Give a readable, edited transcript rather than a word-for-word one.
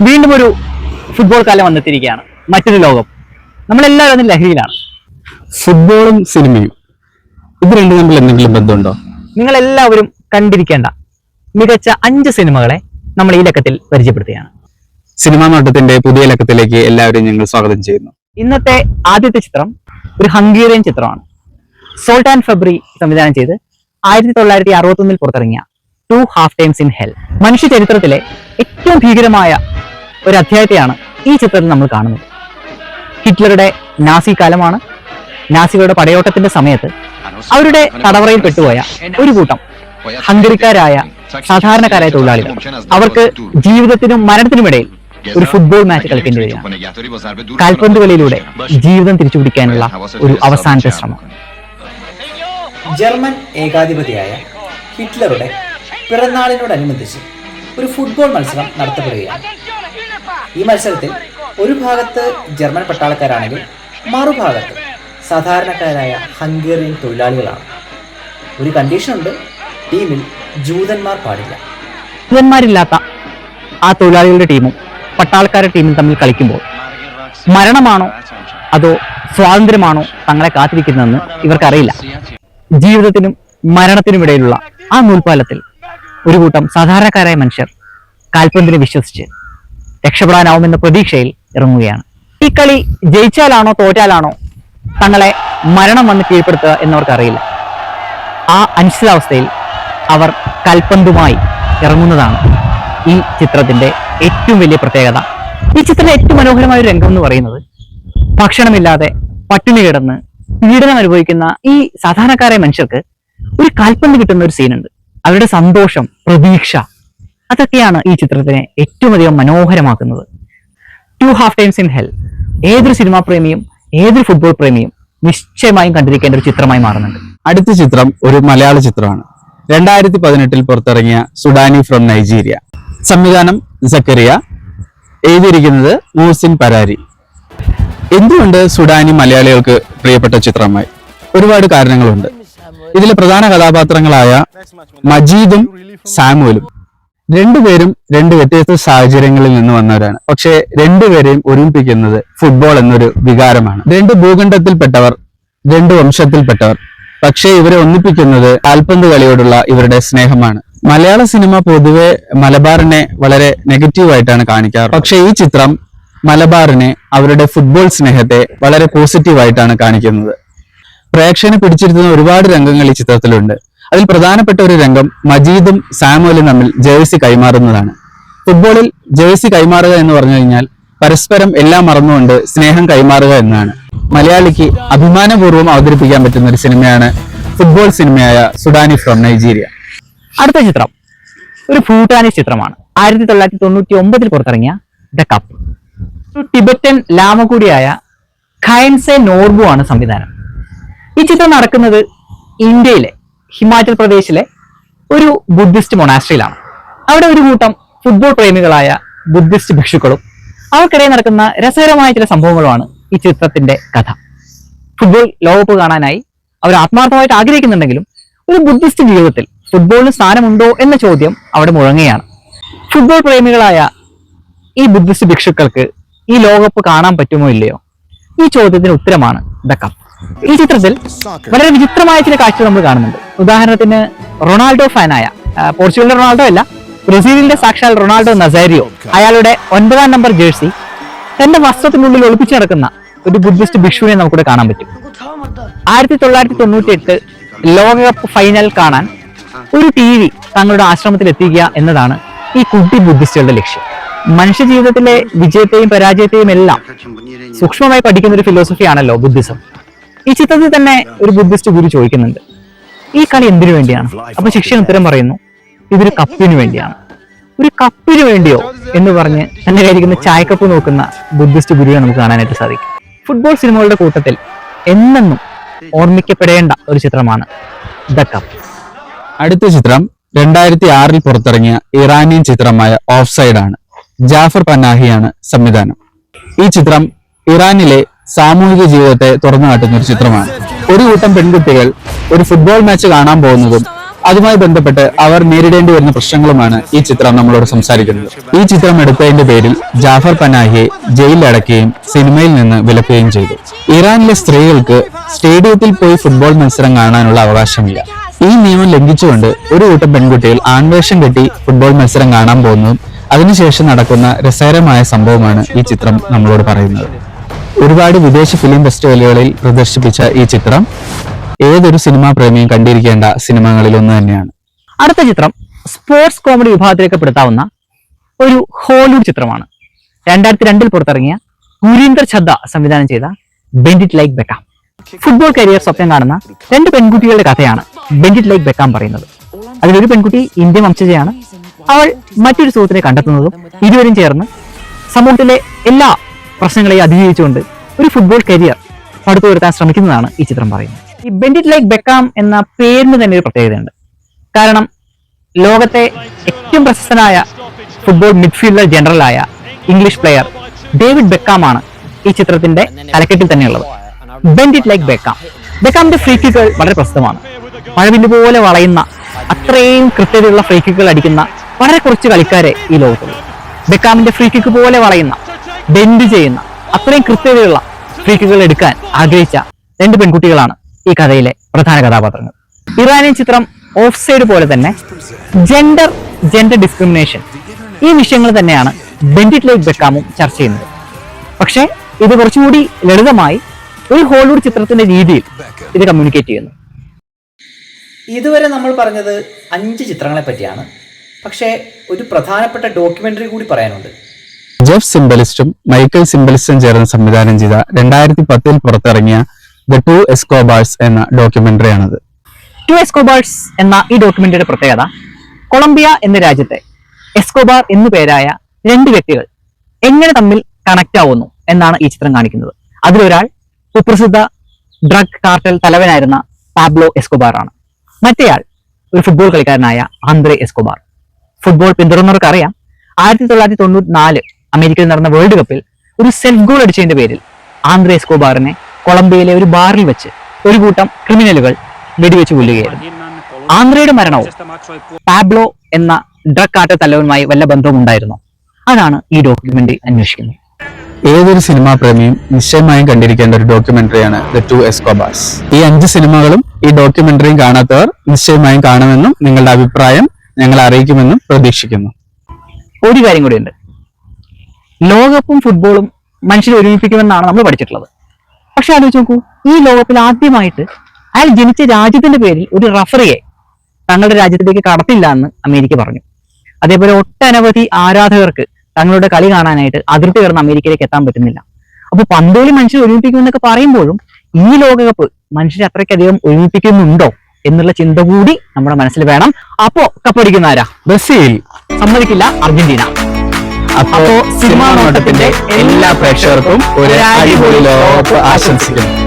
വീണ്ടും ഒരു ഫുട്ബോൾ കാലം വന്നെത്തിയിരിക്കുകയാണ്. മറ്റൊരു ലോകം. നമ്മളെല്ലാവരും അതിന് ലഹരിയിലാണ്. ഫുട്ബോളും സിനിമയും ഇത് രണ്ടും തമ്മിൽ എന്തെങ്കിലും ബന്ധമുണ്ടോ? നിങ്ങൾ എല്ലാവരും കണ്ടിരിക്കേണ്ട മികച്ച 5 സിനിമകളെ നമ്മൾ ഈ ലക്കത്തിൽ പരിചയപ്പെടുത്തുകയാണ്. സിനിമാ നോട്ടത്തിന്റെ പുതിയ ലക്കത്തിലേക്ക് എല്ലാവരെയും ഞങ്ങൾ സ്വാഗതം ചെയ്യുന്നു. ഇന്നത്തെ ആദ്യത്തെ ചിത്രം ഒരു ഹംഗേറിയൻ ചിത്രമാണ്. സോൾട്ടാൻ ഫെബ്രി സംവിധാനം ചെയ്ത് 1961 പുറത്തിറങ്ങിയ 2 ഹാഫ് ടൈംസ് ഇൻ ഹെൽ. മനുഷ്യ ചരിത്രത്തിലെ ഏറ്റവും ഭീകരമായ ഒരു അധ്യായത്തെയാണ് ഈ ചിത്രത്തിൽ നമ്മൾ കാണുന്നത്. ഹിറ്റ്ലറുടെ നാസി കാലമാണ്. നാസികളുടെ പടയോട്ടത്തിന്റെ സമയത്ത് അവരുടെ തടവറയിൽ പെട്ടുപോയ ഒരു കൂട്ടം ഹംഗറിക്കാരായ സാധാരണക്കാരായ തൊഴിലാളികൾ അവർക്ക് ജീവിതത്തിനും മരണത്തിനുമിടയിൽ ഒരു ഫുട്ബോൾ മാച്ച് കളിക്കേണ്ടി വരികയാണ്. കാൽപന്ത് കളിയിലൂടെ ജീവിതം തിരിച്ചുപിടിക്കാനുള്ള ഒരു അവസാനത്തെ ശ്രമം. ജർമ്മൻ ഏകാധിപതിയായ ഹിറ്റ്ലറുടെ പിറന്നാളിനോടനുബന്ധിച്ച് ഒരു ഫുട്ബോൾ മത്സരം നടത്തപ്പെടുകയാണ്. ഈ മത്സരത്തിൽ ഒരു ഭാഗത്ത് ജർമ്മൻ പട്ടാളക്കാരാണെങ്കിൽ മറുഭാഗത്ത് സാധാരണക്കാരായ ഹംഗേറിയൻ തൊഴിലാളികളാണ്. ഒരു കണ്ടീഷനുണ്ട്, ടീമിൽ ജൂതന്മാർ പാടില്ല. ജൂതന്മാരില്ലാത്ത ആ തൊഴിലാളികളുടെ ടീമും പട്ടാളക്കാരുടെ ടീമും തമ്മിൽ കളിക്കുമ്പോൾ മരണമാണോ അതോ സ്വാതന്ത്ര്യമാണോ തങ്ങളെ കാത്തിരിക്കുന്നതെന്ന് ഇവർക്കറിയില്ല. ജീവിതത്തിനും മരണത്തിനുമിടയിലുള്ള ആ നൂൽപ്പാലത്തിൽ ഒരു കൂട്ടം സാധാരണക്കാരായ മനുഷ്യർ കാൽപന്തിനെ വിശ്വസിച്ച് രക്ഷപ്പെടാനാവുമെന്ന പ്രതീക്ഷയിൽ ഇറങ്ങുകയാണ്. ഈ കളി ജയിച്ചാലാണോ തോറ്റാലാണോ തങ്ങളെ മരണം വന്ന് കീഴ്പ്പെടുത്തുക എന്നവർക്കറിയില്ല. ആ അനിശ്ചിതാവസ്ഥയിൽ അവർ കൽപ്പന്തുമായി ഇറങ്ങുന്നതാണ് ഈ ചിത്രത്തിന്റെ ഏറ്റവും വലിയ പ്രത്യേകത. ഈ ചിത്രത്തിലെ ഏറ്റവും മനോഹരമായ ഒരു രംഗം എന്ന് പറയുന്നത് ഭക്ഷണമില്ലാതെ പട്ടിണി കിടന്ന് പീഡനം അനുഭവിക്കുന്ന ഈ സാധാരണക്കാരായ മനുഷ്യർക്ക് ഒരു കാൽപ്പന്ത് കിട്ടുന്ന ഒരു സീനുണ്ട്. അവരുടെ സന്തോഷം, പ്രതീക്ഷ, അതൊക്കെയാണ് ഈ ചിത്രത്തിനെ ഏറ്റവും അധികം മനോഹരമാക്കുന്നത്. 2 ഹാഫ് ടൈംസ് ഇൻ ഹെൽ ഏതൊരു സിനിമാ പ്രേമിയും ഏതൊരു ഫുട്ബോൾ പ്രേമിയും നിശ്ചയമായും കണ്ടിരിക്കേണ്ട ഒരു ചിത്രമായി മാറുന്നുണ്ട്. അടുത്ത ചിത്രം ഒരു മലയാള ചിത്രമാണ്. 2018 പുറത്തിറങ്ങിയ സുഡാനി ഫ്രം നൈജീരിയ. സംവിധാനം സക്കറിയ, എഴുതിയിരിക്കുന്നത് മൂസിൻ പരാരി. എന്തുകൊണ്ട് സുഡാനി മലയാളികൾക്ക് പ്രിയപ്പെട്ട ചിത്രമായി? ഒരുപാട് കാരണങ്ങളുണ്ട്. ഇതിലെ പ്രധാന കഥാപാത്രങ്ങളായ മജീദും സാമുവലും രണ്ടുപേരും 2 വ്യത്യസ്ത സാഹചര്യങ്ങളിൽ നിന്ന് വന്നവരാണ്. പക്ഷെ രണ്ടുപേരെയും ഒരുമിപ്പിക്കുന്നത് ഫുട്ബോൾ എന്നൊരു വികാരമാണ്. 2 ഭൂഖണ്ഡത്തിൽപ്പെട്ടവർ, 2 വംശത്തിൽപ്പെട്ടവർ, പക്ഷേ ഇവരെ ഒന്നിപ്പിക്കുന്നത് കാൽപന്ത് കളിയോടുള്ള ഇവരുടെ സ്നേഹമാണ്. മലയാള സിനിമ പൊതുവെ മലബാറിനെ വളരെ നെഗറ്റീവായിട്ടാണ് കാണിക്കാറ്. പക്ഷെ ഈ ചിത്രം മലബാറിനെ, അവരുടെ ഫുട്ബോൾ സ്നേഹത്തെ വളരെ പോസിറ്റീവായിട്ടാണ് കാണിക്കുന്നത്. പ്രേക്ഷകനെ പിടിച്ചിരുത്തുന്ന ഒരുപാട് രംഗങ്ങൾ ഈ ചിത്രത്തിലുണ്ട്. അതിൽ പ്രധാനപ്പെട്ട ഒരു രംഗം മജീദും സാമുവലും തമ്മിൽ ജേഴ്സി കൈമാറുന്നതാണ്. ഫുട്ബോളിൽ ജേഴ്സി കൈമാറുക എന്ന് പറഞ്ഞു കഴിഞ്ഞാൽ പരസ്പരം എല്ലാം മറന്നുകൊണ്ട് സ്നേഹം കൈമാറുക എന്നാണ്. മലയാളിക്ക് അഭിമാനപൂർവ്വം അവതരിപ്പിക്കാൻ പറ്റുന്ന ഒരു സിനിമയാണ് ഫുട്ബോൾ സിനിമയായ സുഡാനി ഫ്രം നൈജീരിയ. അടുത്ത ചിത്രം ഒരു ഭൂട്ടാനീസ് ചിത്രമാണ്. 1999 പുറത്തിറങ്ങിയ ദ കപ്പ്. ഒരു ടിബറ്റൻ ലാമ കൂടിയായ ഖൈൻസെ നോർബു ആണ് സംവിധാനം. ഈ ചിത്രം നടക്കുന്നത് ഇന്ത്യയിലെ ഹിമാചൽ പ്രദേശിലെ ഒരു ബുദ്ധിസ്റ്റ് മൊണാസ്ട്രിയിലാണ്. അവിടെ ഒരു കൂട്ടം ഫുട്ബോൾ പ്രേമികളായ ബുദ്ധിസ്റ്റ് ഭിക്ഷുക്കളും അവർക്കിടയിൽ നടക്കുന്ന രസകരമായ ചില സംഭവങ്ങളുമാണ് ഈ ചിത്രത്തിന്റെ കഥ. ഫുട്ബോൾ ലോകകപ്പ് കാണാനായി അവർ ആത്മാർത്ഥമായിട്ട് ആഗ്രഹിക്കുന്നുണ്ടെങ്കിലും ഒരു ബുദ്ധിസ്റ്റ് ജീവിതത്തിൽ ഫുട്ബോളിന് സ്ഥാനമുണ്ടോ എന്ന ചോദ്യം അവിടെ മുഴങ്ങുകയാണ്. ഫുട്ബോൾ പ്രേമികളായ ഈ ബുദ്ധിസ്റ്റ് ഭിക്ഷുക്കൾക്ക് ഈ ലോകകപ്പ് കാണാൻ പറ്റുമോ ഇല്ലയോ? ഈ ചോദ്യത്തിന് ഉത്തരമാണ് ദ കപ്പ്. ഈ ചിത്രത്തിൽ വളരെ വിചിത്രമായ ചില കാഴ്ചകൾ നമ്മൾ കാണുന്നുണ്ട്. ഉദാഹരണത്തിന് റൊണാൾഡോ ഫാനായ, പോർച്ചുഗലിന്റെ റൊണാൾഡോ അല്ല, ബ്രസീലിന്റെ സാക്ഷാൽ റൊണാൾഡോ നസാരിയോ, അയാളുടെ 9ാം നമ്പർ ജേഴ്സി തന്റെ വസ്ത്രത്തിനുള്ളിൽ ഒളിപ്പിച്ചു നടക്കുന്ന ഒരു ബുദ്ധിസ്റ്റ് ഭിക്ഷുവിനെ നമുക്കിവിടെ കാണാൻ പറ്റും. 1998 ലോകകപ്പ് ഫൈനൽ കാണാൻ ഒരു TV തങ്ങളുടെ ആശ്രമത്തിൽ എത്തിക്കുക എന്നതാണ് ഈ കുട്ടി ബുദ്ധിസ്റ്റുകളുടെ ലക്ഷ്യം. മനുഷ്യ ജീവിതത്തിലെ വിജയത്തെയും പരാജയത്തെയും എല്ലാം സൂക്ഷ്മമായി പഠിക്കുന്ന ഒരു ഫിലോസഫിയാണല്ലോ ബുദ്ധിസം. ഈ ചിത്രത്തിൽ തന്നെ ഒരു ബുദ്ധിസ്റ്റ് ഗുരു ചോദിക്കുന്നുണ്ട്, ഈ കളി എന്തിനു വേണ്ടിയാണ്? അപ്പൊ ശിഷ്യൻ ഉത്തരം പറയുന്നു, ഇതൊരു കപ്പിന് വേണ്ടിയാണ്. ഒരു കപ്പിന് വേണ്ടിയോ എന്ന് പറഞ്ഞ് തന്നെ കഴിക്കുന്ന ചായക്കപ്പ് നോക്കുന്ന ബുദ്ധിസ്റ്റ് ഗുരുവിനെ നമുക്ക് കാണാനായിട്ട് സാധിക്കും. ഫുട്ബോൾ സിനിമകളുടെ കൂട്ടത്തിൽ എന്നെന്നും ഓർമ്മിക്കപ്പെടേണ്ട ഒരു ചിത്രമാണ് ദ കപ്പ്. അടുത്ത ചിത്രം 2006 പുറത്തിറങ്ങിയ ഇറാനിയൻ ചിത്രമായ ഓഫ് സൈഡ് ആണ്. ജാഫർ പനാഹിയാണ് സംവിധാനം. ഈ ചിത്രം ഇറാനിലെ സാമൂഹിക ജീവിതത്തെ തുറന്നു കാട്ടുന്ന ഒരു ചിത്രമാണ്. ഒരു കൂട്ടം പെൺകുട്ടികൾ ഒരു ഫുട്ബോൾ മാച്ച് കാണാൻ പോകുന്നതും അതുമായി ബന്ധപ്പെട്ട് അവർ നേരിടേണ്ടി വരുന്ന പ്രശ്നങ്ങളുമാണ് ഈ ചിത്രം നമ്മളോട് സംസാരിക്കുന്നത്. ഈ ചിത്രം എടുത്തതിന്റെ പേരിൽ ജാഫർ പനാഹിയെ ജയിലിലടക്കുകയും സിനിമയിൽ നിന്ന് വിലക്കുകയും ചെയ്തു. ഇറാനിലെ സ്ത്രീകൾക്ക് സ്റ്റേഡിയത്തിൽ പോയി ഫുട്ബോൾ മത്സരം കാണാനുള്ള അവകാശമില്ല. ഈ നിയമം ലംഘിച്ചുകൊണ്ട് ഒരു കൂട്ടം പെൺകുട്ടികൾ ആൺവേഷം കെട്ടി ഫുട്ബോൾ മത്സരം കാണാൻ പോകുന്നതും അതിനുശേഷം നടക്കുന്ന രസകരമായ സംഭവമാണ് ഈ ചിത്രം നമ്മളോട് പറയുന്നത്. ഒരുപാട് വിദേശ ഫിലിം ഫെസ്റ്റിവലുകളിൽ പ്രദർശിപ്പിച്ച ഈ ചിത്രം ഏതൊരു സിനിമാ പ്രേമിയും കണ്ടിരിക്കേണ്ട സിനിമകളിൽ ഒന്ന് തന്നെയാണ്. അടുത്ത ചിത്രം സ്പോർട്സ് കോമഡി വിഭാഗത്തിലേക്ക് പെടുത്താവുന്ന ഒരു ഹോളിവുഡ് ചിത്രമാണ്. 2002 പുറത്തിറങ്ങിയ ഗുരീന്ദർ ഛദ്ദ സംവിധാനം ചെയ്ത bend it like Beckham. Football career സ്വപ്നം കാണുന്ന 2 പെൺകുട്ടികളുടെ കഥയാണ് ബെൻഡ് ഇറ്റ് ലൈക്ക് ബെക്കാം പറയുന്നത്. അതിലൊരു പെൺകുട്ടി ഇന്ത്യൻ വംശജയാണ്. അവൾ മറ്റൊരു സുഹൃത്തിനെ കണ്ടെത്തുന്നതും ഇരുവരും ചേർന്ന് സമൂഹത്തിലെ എല്ലാ പ്രശ്നങ്ങളെയും അതിജീവിച്ചുകൊണ്ട് ഒരു ഫുട്ബോൾ കരിയർ പടുത്തുയർത്താൻ ശ്രമിക്കുന്നതാണ് ഈ ചിത്രം പറയുന്നത്. ഈ ബെൻഡ് ഇറ്റ് ലൈക്ക് ബെക്കാം എന്ന പേരിന് തന്നെ ഒരു പ്രത്യേകതയുണ്ട്. കാരണം ലോകത്തെ ഏറ്റവും പ്രശസ്തനായ ഫുട്ബോൾ മിഡ്ഫീൽഡർ ജനറലായ ഇംഗ്ലീഷ് പ്ലെയർ ഡേവിഡ് ബെക്കാമാണ് ഈ ചിത്രത്തിന്റെ തലക്കെട്ടിൽ തന്നെയുള്ളത്. Bend it like Beckham. ബെക്കാമിന്റെ ഫ്രീ കിക്കുകൾ വളരെ പ്രസിദ്ധമാണ്. മഴവില്ല് പോലെ വളയുന്ന അത്രയും കൃത്യതയുള്ള ഫ്രീ കിക്കുകൾ അടിക്കുന്ന വളരെ കുറച്ച് കളിക്കാരെ ഈ ലോകത്തുള്ളൂ. ബെക്കാമിന്റെ ഫ്രീ കിക്ക് പോലെ വളയുന്ന, ബെൻഡ് ചെയ്യുന്ന, അത്രയും കൃത്യതയുള്ള ഫ്രീ കിക്കുകൾ എടുക്കാൻ ആഗ്രഹിച്ച 2 പെൺകുട്ടികളാണ് ഈ കഥയിലെ പ്രധാന കഥാപാത്രങ്ങൾ. ഇറാനിയൻ ചിത്രം ഓഫ് സൈഡ് പോലെ തന്നെ ജെൻഡർ ഡിസ്ക്രിമിനേഷൻ ഈ വിഷയങ്ങൾ തന്നെയാണ് ബെൻഡ് ഇറ്റ് ലൈക്ക് ബെക്കാമും ചർച്ച ചെയ്യുന്നത്. പക്ഷേ ഇത് കുറച്ചുകൂടി ലളിതമായി ഒരു ഹോളിവുഡ് ചിത്രത്തിന്റെ രീതിയിൽ ഇത് കമ്മ്യൂണിക്കേറ്റ് ചെയ്യുന്നു. ഇതുവരെ നമ്മൾ പറഞ്ഞത് 5 ചിത്രങ്ങളെ പറ്റിയാണ്. പക്ഷേ ഒരു പ്രധാനപ്പെട്ട ഡോക്യുമെന്ററി കൂടി പറയാനുണ്ട്. ജെഫ് സിംബലിസ്റ്റും മൈക്കൽ സിംബലിസ്റ്റും ചേർന്ന് സംവിധാനം ചെയ്ത 2010 പുറത്തിറങ്ങിയ ദ 2 എസ്കോബാർസ് എന്ന ഡോക്യുമെന്ററിയാണത്. 2 എസ്കോബാർസ് എന്ന ഈ ഡോക്യുമെന്ററിയുടെ പ്രത്യേകത കൊളംബിയ എന്ന രാജ്യത്തെ എസ്കോബാർ എന്നു പേരായ 2 വ്യക്തികൾ എങ്ങനെ തമ്മിൽ കണക്ട് ആവുന്നു എന്നാണ് ഈ ചിത്രം കാണിക്കുന്നത്. അതിലൊരാൾ സുപ്രസിദ്ധ ഡ്രഗ് കാർട്ടൽ തലവനായിരുന്ന പാബ്ലോ എസ്കോബാർ ആണ്. മറ്റേയാൾ ഒരു ഫുട്ബോൾ കളിക്കാരനായ ആന്ദ്രേ എസ്കോബാർ. ഫുട്ബോൾ പിന്തുടർന്നവർക്ക് അറിയാം, 1994 അമേരിക്കയിൽ നടന്ന വേൾഡ് കപ്പിൽ ഒരു സെൽഫ് ഗോൾ അടിച്ചതിന്റെ പേരിൽ ആന്ദ്രേ എസ്കോബാറിനെ കൊളംബിയയിലെ ഒരു ബാറിൽ വെച്ച് ഒരു കൂട്ടം ക്രിമിനലുകൾ വെടിവെച്ച് കൊല്ലുകയായിരുന്നു. ആന്ദ്രയുടെ മരണവും പാബ്ലോ എന്ന ഡ്രഗ് കാർട്ടൽ തലവനുമായി വല്ല ബന്ധവും ഉണ്ടായിരുന്നോ? അതാണ് ഈ ഡോക്യുമെന്ററി അന്വേഷിക്കുന്നത്. ഏതൊരു സിനിമാ പ്രേമിയും നിശ്ചയമായും കണ്ടിരിക്കേണ്ട ഒരു ഡോക്യുമെന്ററിയാണ് ദ 2 എസ്കോബാർസ്. ഈ 5 സിനിമകളും ഈ ഡോക്യുമെന്ററിയും കാണാത്തവർ നിശ്ചയമായും കാണുമെന്നും നിങ്ങളുടെ അഭിപ്രായം ഞങ്ങൾ അറിയിക്കുമെന്നും പ്രതീക്ഷിക്കുന്നു. ഒരു കാര്യം കൂടിയുണ്ട്. ലോകകപ്പും ഫുട്ബോളും മനുഷ്യരെ ഒരുമിപ്പിക്കുമെന്നാണ് നമ്മൾ പഠിച്ചിട്ടുള്ളത്. പക്ഷെ ആലോചിച്ച് നോക്കൂ, ഈ ലോകത്തിൽ ആദ്യമായിട്ട് അയാൾ ജനിച്ച രാജ്യത്തിന്റെ പേരിൽ ഒരു റഫറിയെ തങ്ങളുടെ രാജ്യത്തിലേക്ക് കടത്തില്ല എന്ന് അമേരിക്ക പറഞ്ഞു. അതേപോലെ ഒട്ടനവധി ആരാധകർക്ക് തങ്ങളുടെ കളി കാണാനായിട്ട് അതിർത്തി കടന്ന് അമേരിക്കയിലേക്ക് എത്താൻ പറ്റുന്നില്ല. അപ്പൊ പന്തോളി മനുഷ്യരെ ഒരുമിപ്പിക്കുമെന്നൊക്കെ പറയുമ്പോഴും ഈ ലോകകപ്പ് മനുഷ്യരെ അത്രയ്ക്കധികം ഒരുമിപ്പിക്കുന്നുണ്ടോ എന്നുള്ള ചിന്ത കൂടി നമ്മുടെ മനസ്സിൽ വേണം. അപ്പോ കപ്പടിക്കുന്ന ആരാ? ബ്രസീൽ. സമ്മതിക്കില്ല, അർജന്റീന. അപ്പോ സിനിമാ നോട്ടത്തിന്റെ എല്ലാ പ്രേക്ഷകർക്കും ഒരു അടിപൊളി ലോകകപ്പ് ആശംസിക്കുന്നു.